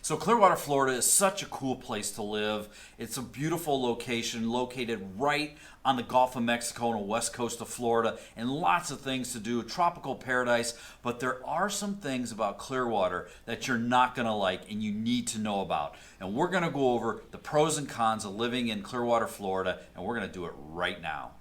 So Clearwater, Florida is such a cool place to live. It's a beautiful location located right on the Gulf of Mexico and the west coast of Florida, and lots of things to do, a tropical paradise. But there are some things about Clearwater that you're not going to like and you need to know about. And we're going to go over the pros and cons of living in Clearwater, Florida, and we're going to do it right now.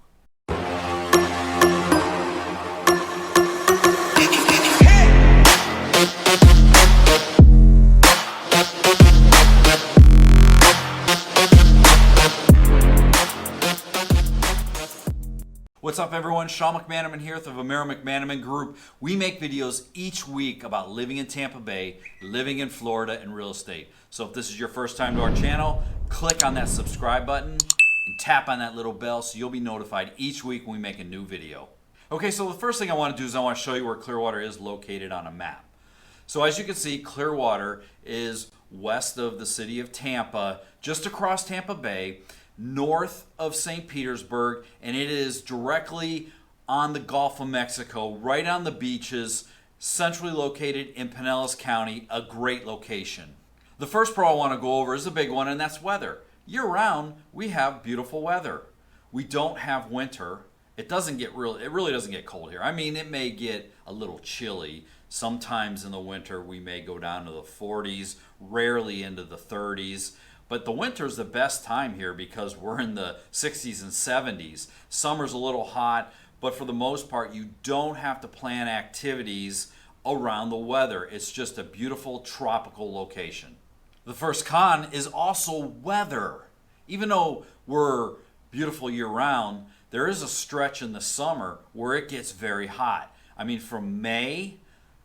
What's up, everyone? Sean McManamon here with the Vommaro McManamon Group. We make videos each week about living in Tampa Bay, living in Florida, and real estate. So if this is your first time to our channel, click on that subscribe button and tap on that little bell so you'll be notified each week when we make a new video. Okay, so the first thing I want to do is I want to show you where Clearwater is located on a map. So as you can see, Clearwater is west of the city of Tampa, just across Tampa Bay, north of St. Petersburg, and it is directly on the Gulf of Mexico, right on the beaches, centrally located in Pinellas County, a great location. The first pro I want to go over is a big one, and that's weather. Year-round, we have beautiful weather. We don't have winter. It really doesn't get cold here. I mean, it may get a little chilly. Sometimes in the winter, we may go down to the 40s, rarely into the 30s. But the winter's the best time here because we're in the 60s and 70s. Summer's a little hot, but for the most part, you don't have to plan activities around the weather. It's just a beautiful tropical location. The first con is also weather. Even though we're beautiful year-round, there is a stretch in the summer where it gets very hot. I mean, from May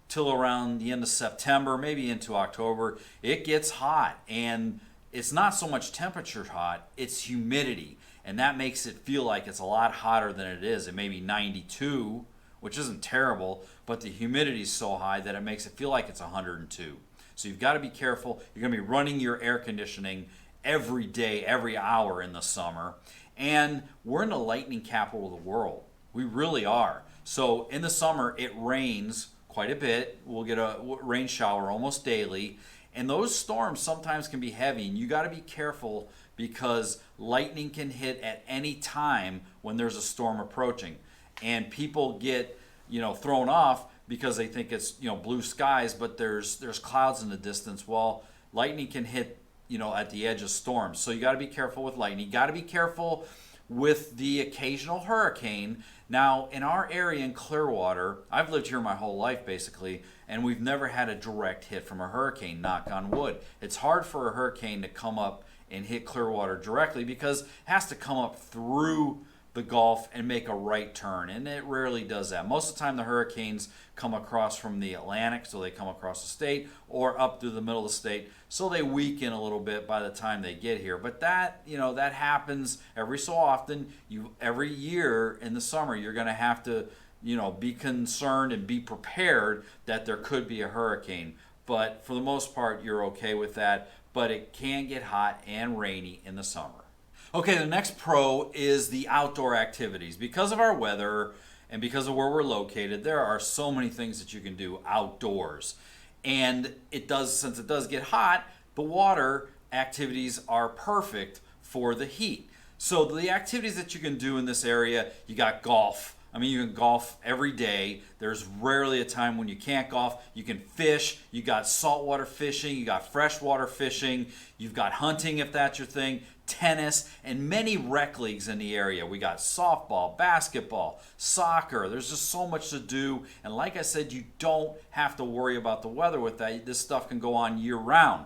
till around the end of September, maybe into October, it gets hot. And it's not so much temperature hot, it's humidity. And that makes it feel like it's a lot hotter than it is. It may be 92, which isn't terrible, but the humidity is so high that it makes it feel like it's 102. So you've got to be careful. You're going to be running your air conditioning every day, every hour in the summer. And we're in the lightning capital of the world. We really are. So in the summer, it rains quite a bit. We'll get a rain shower almost daily. And those storms sometimes can be heavy, and you got to be careful because lightning can hit at any time when there's a storm approaching. And people get, thrown off because they think it's, blue skies, but there's clouds in the distance. Well, lightning can hit, at the edge of storms. So you got to be careful with lightning. You got to be careful with the occasional hurricane. Now, in our area in Clearwater, I've lived here my whole life basically, and we've never had a direct hit from a hurricane, knock on wood. It's hard for a hurricane to come up and hit Clearwater directly because it has to come up through the Gulf and make a right turn, and it rarely does that. Most of the time the hurricanes come across from the Atlantic, so they come across the state, or up through the middle of the state, so they weaken a little bit by the time they get here. But that, that happens every so often. Every year in the summer, you're going to have to, be concerned and be prepared that there could be a hurricane. But for the most part, you're okay with that. But it can get hot and rainy in the summer. Okay, the next pro is the outdoor activities. Because of our weather and because of where we're located, there are so many things that you can do outdoors. And since it does get hot, the water activities are perfect for the heat. So the activities that you can do in this area, you got golf. I mean, you can golf every day. There's rarely a time when you can't golf. You can fish. You got saltwater fishing. You got freshwater fishing. You've got hunting if that's your thing. Tennis, and many rec leagues in the area. We got softball, basketball, soccer. There's just so much to do. And like I said, you don't have to worry about the weather with that. This stuff can go on year round.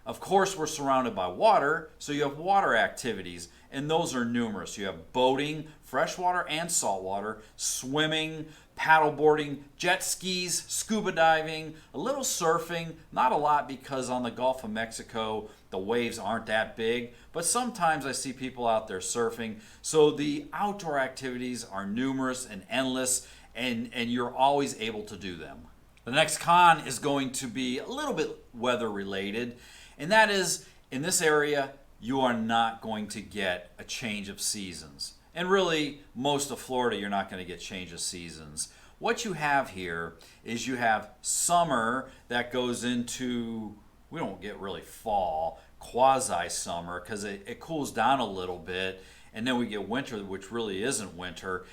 Of course, we're surrounded by water, so you have water activities, and those are numerous. You have boating, freshwater and saltwater, swimming, paddleboarding, jet skis, scuba diving, a little surfing, not a lot because on the Gulf of Mexico, the waves aren't that big, but sometimes I see people out there surfing. So the outdoor activities are numerous and endless, and you're always able to do them. The next con is going to be a little bit weather related, and that is in this area, you are not going to get a change of seasons. And really, most of Florida, you're not going to get change of seasons. What you have here is you have summer that goes into we don't get really fall, quasi summer, because it cools down a little bit, and then we get winter, which really isn't winter.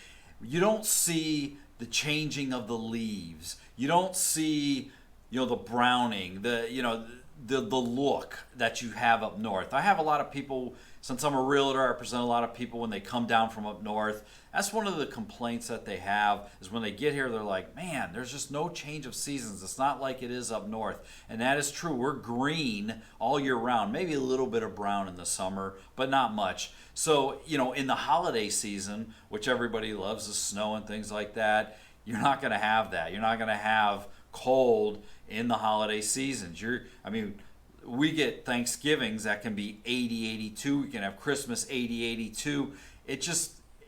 You don't see the changing of the leaves. You don't see, the browning, the look that you have up north. I have a lot of people, since I'm a realtor, I represent a lot of people when they come down from up north. That's one of the complaints that they have, is when they get here, they're like, man, there's just no change of seasons. It's not like it is up north. And that is true. We're green all year round, maybe a little bit of brown in the summer, but not much. So, in the holiday season, which everybody loves, the snow and things like that, you're not going to have that. You're not going to have cold in the holiday seasons. We get Thanksgivings that can be 80, 82. We can have Christmas 80, 82.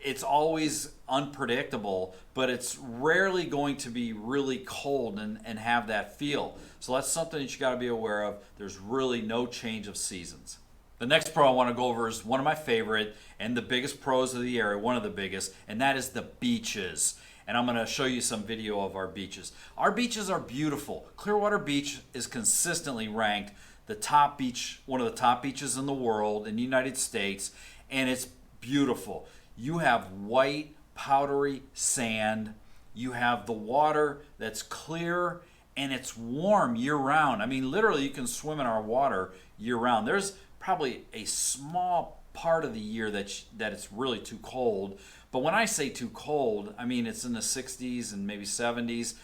It's always unpredictable, but it's rarely going to be really cold and have that feel. So that's something that you got to be aware of. There's really no change of seasons. The next pro I want to go over is one of my favorite and the biggest pros of the area, one of the biggest, and that is the beaches. And I'm going to show you some video of our beaches. Our beaches are beautiful. Clearwater Beach is consistently ranked the top beach, one of the top beaches in the world, in the United States, and it's beautiful. You have white, powdery sand. You have the water that's clear, and it's warm year-round. Literally, you can swim in our water year-round. There's probably a small part of the year that it's really too cold. But when I say too cold, it's in the 60s and maybe 70s,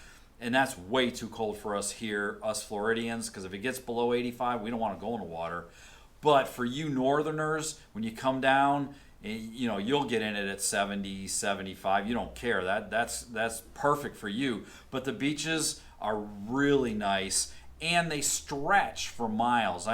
and that's way too cold for us here, us Floridians, because if it gets below 85, we don't want to go in the water. But for you northerners, when you come down, you'll get in it at 70, 75. You don't care. That's perfect for you. But the beaches are really nice, and they stretch for miles.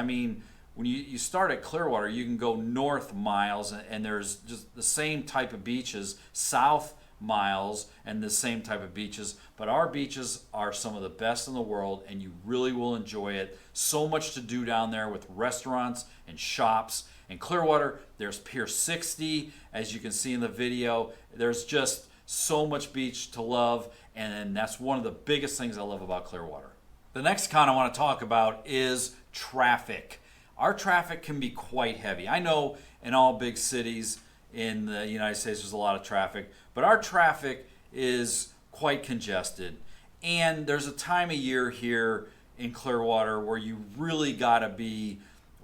When you start at Clearwater, you can go north miles, and there's just the same type of beaches, south miles, and the same type of beaches. But our beaches are some of the best in the world, and you really will enjoy it. So much to do down there with restaurants and shops. In Clearwater, there's Pier 60, as you can see in the video. There's just so much beach to love, and that's one of the biggest things I love about Clearwater. The next con I want to talk about is traffic. Our traffic can be quite heavy. I know in all big cities in the United States there's a lot of traffic, but our traffic is quite congested. And there's a time of year here in Clearwater where you really got to be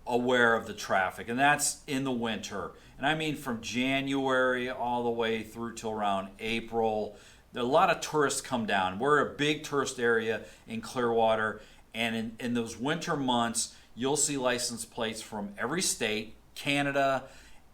aware of the traffic, and that's in the winter. And from January all the way through till around April. A lot of tourists come down. We're a big tourist area in Clearwater, and in those winter months, you'll see license plates from every state, Canada,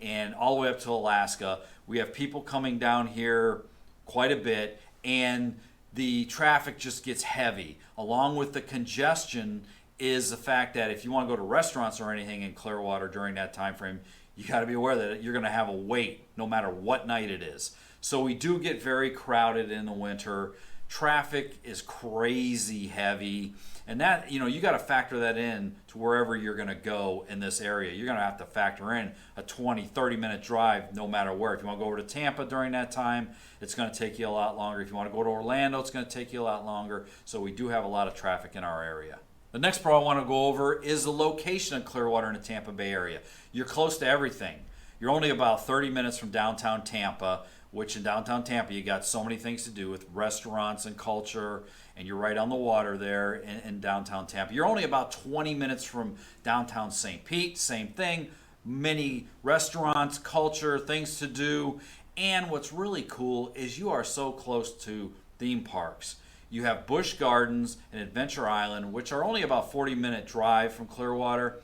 and all the way up to Alaska. We have people coming down here quite a bit, and the traffic just gets heavy. Along with the congestion is the fact that if you want to go to restaurants or anything in Clearwater during that time frame, you got to be aware that you're going to have a wait no matter what night it is. So we do get very crowded in the winter. Traffic is crazy heavy, and that, you got to factor that in to wherever you're going to go in this area. You're going to have to factor in a 20-30 minute drive no matter where. If you want to go over to Tampa during that time, it's going to take you a lot longer. If you want to go to Orlando, it's going to take you a lot longer. So we do have a lot of traffic in our area. The next pro I want to go over is the location of Clearwater in the Tampa Bay area. You're close to everything. You're only about 30 minutes from downtown Tampa, which in downtown Tampa, you got so many things to do with restaurants and culture, and you're right on the water there in downtown Tampa. You're only about 20 minutes from downtown St. Pete, same thing. Many restaurants, culture, things to do. And what's really cool is you are so close to theme parks. You have Busch Gardens and Adventure Island, which are only about 40-minute drive from Clearwater.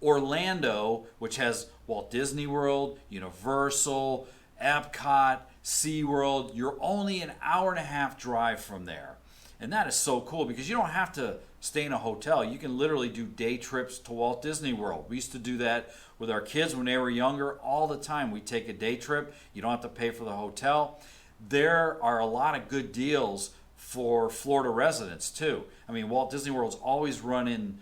Orlando, which has Walt Disney World, Universal, Epcot, SeaWorld. You're only an hour and a half drive from there. And that is so cool because you don't have to stay in a hotel. You can literally do day trips to Walt Disney World. We used to do that with our kids when they were younger all the time. We take a day trip. You don't have to pay for the hotel. There are a lot of good deals for Florida residents too. Walt Disney World's always running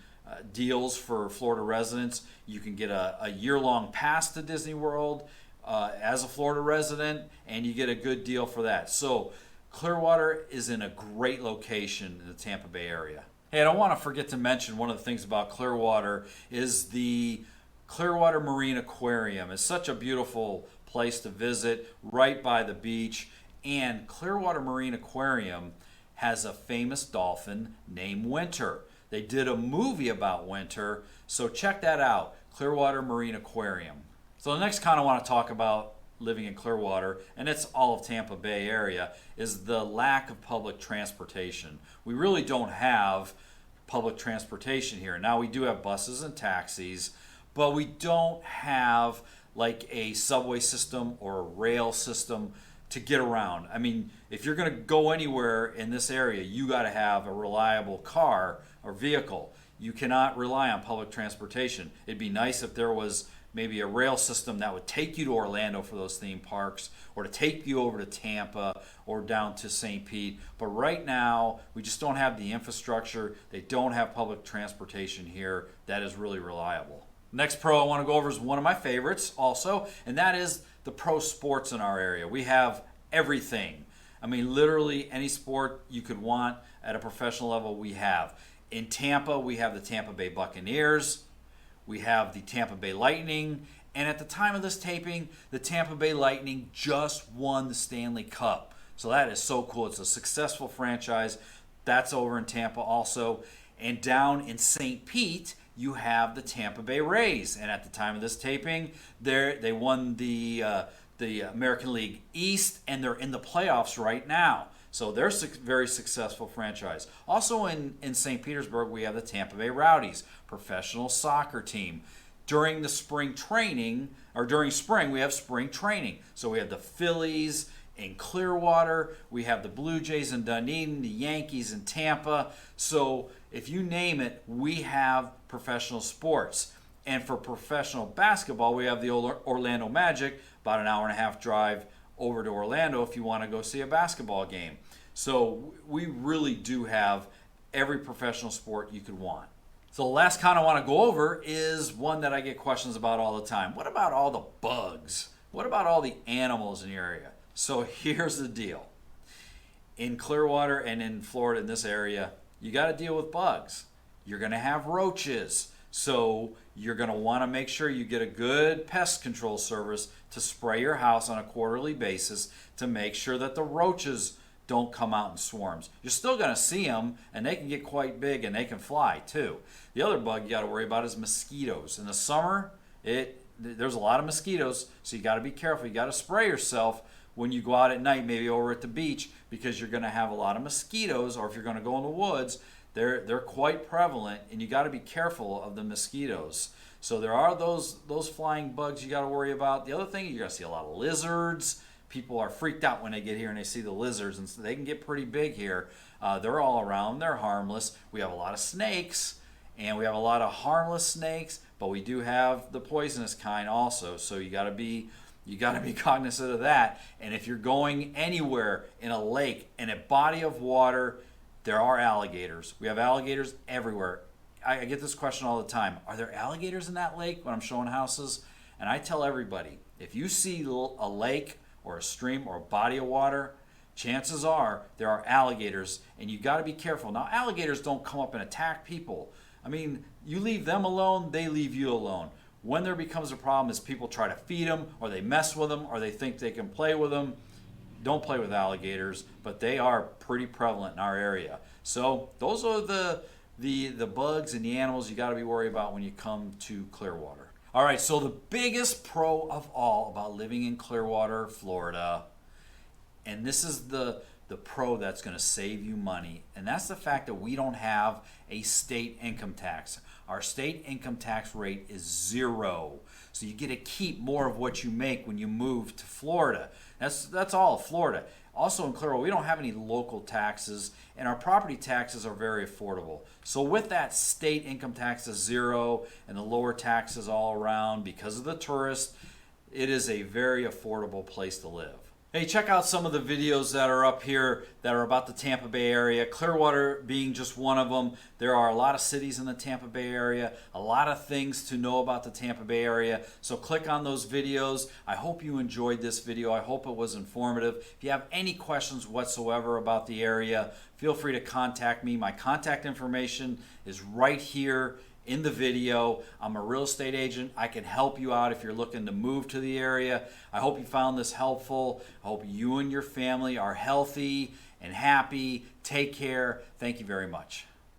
deals for Florida residents. You can get a year-long pass to Disney World as a Florida resident, and you get a good deal for that. So Clearwater is in a great location in the Tampa Bay area. Hey, I don't want to forget to mention one of the things about Clearwater is the Clearwater Marine Aquarium. It's such a beautiful place to visit right by the beach. And Clearwater Marine Aquarium has a famous dolphin named Winter. They did a movie about Winter, so check that out, Clearwater Marine Aquarium. So the next kind I want to talk about living in Clearwater, and it's all of Tampa Bay area, is the lack of public transportation. We really don't have public transportation here. Now we do have buses and taxis, but we don't have like a subway system or a rail system to get around. I mean, if you're going to go anywhere in this area, you got to have a reliable car or vehicle. You cannot rely on public transportation. It'd be nice if there was maybe a rail system that would take you to Orlando for those theme parks, or to take you over to Tampa or down to St. Pete. But right now, we just don't have the infrastructure. They don't have public transportation here that is really reliable. Next pro I want to go over is one of my favorites also, and that is the pro sports in our area. We have everything. I mean, literally any sport you could want at a professional level, we have. In Tampa, we have the Tampa Bay Buccaneers, we have the Tampa Bay Lightning, and at the time of this taping, the Tampa Bay Lightning just won the Stanley Cup. So that is so cool. It's a successful franchise. That's over in Tampa also. And down in St. Pete, you have the Tampa Bay Rays. And at the time of this taping, they won the American League East, and they're in the playoffs right now. So they're a very successful franchise. Also in St. Petersburg, we have the Tampa Bay Rowdies, professional soccer team. During the spring training, or during spring, we have spring training. So we have the Phillies in Clearwater, we have the Blue Jays in Dunedin, the Yankees in Tampa. So if you name it, we have professional sports. And for professional basketball, we have the Orlando Magic, about an hour and a half drive over to Orlando if you want to go see a basketball game. So we really do have every professional sport you could want. So the last kind I want to go over is one that I get questions about all the time. What about all the bugs? What about all the animals in your area? So here's the deal. In Clearwater and in Florida, in this area, you got to deal with bugs. You're going to have roaches. So you're going to want to make sure you get a good pest control service to spray your house on a quarterly basis to make sure that the roaches don't come out in swarms. You're still going to see them, and they can get quite big, and they can fly too. The other bug you got to worry about is mosquitoes. In the summer, there's a lot of mosquitoes, so you got to be careful. You got to spray yourself when you go out at night, maybe over at the beach, because you're going to have a lot of mosquitoes, or if you're going to go in the woods, they're quite prevalent, and you got to be careful of the mosquitoes. So there are those flying bugs you got to worry about. The other thing, you're going to see a lot of lizards. People are freaked out when they get here and they see the lizards, and so they can get pretty big here. They're all around. They're harmless. We have a lot of snakes, and we have a lot of harmless snakes, but we do have the poisonous kind also. So you got to be cognizant of that. And if you're going anywhere in a lake, in a body of water, there are alligators. We have alligators everywhere. I get this question all the time. Are there alligators in that lake when I'm showing houses? And I tell everybody, if you see a lake or a stream or a body of water, chances are there are alligators, and you got to be careful. Now, alligators don't come up and attack people. I mean, you leave them alone, they leave you alone. When there becomes a problem is people try to feed them, or they mess with them, or they think they can play with them. Don't play with alligators, but they are pretty prevalent in our area. So those are the bugs and the animals you got to be worried about when you come to Clearwater. All right, so the biggest pro of all about living in Clearwater, Florida, and this is the pro that's going to save you money, and that's the fact that we don't have a state income tax. Our state income tax rate is 0. So you get to keep more of what you make when you move to Florida. That's all of Florida. Also in Clearwater, we don't have any local taxes, and our property taxes are very affordable. So with that state income tax is 0 and the lower taxes all around because of the tourists, it is a very affordable place to live. Hey, check out some of the videos that are up here that are about the Tampa Bay area, Clearwater being just one of them. There are a lot of cities in the Tampa Bay area, a lot of things to know about the Tampa Bay area. So click on those videos. I hope you enjoyed this video. I hope it was informative. If you have any questions whatsoever about the area, feel free to contact me. My contact information is right here in the video. I'm a real estate agent. I can help you out if you're looking to move to the area. I hope you found this helpful. I hope you and your family are healthy and happy. Take care. Thank you very much.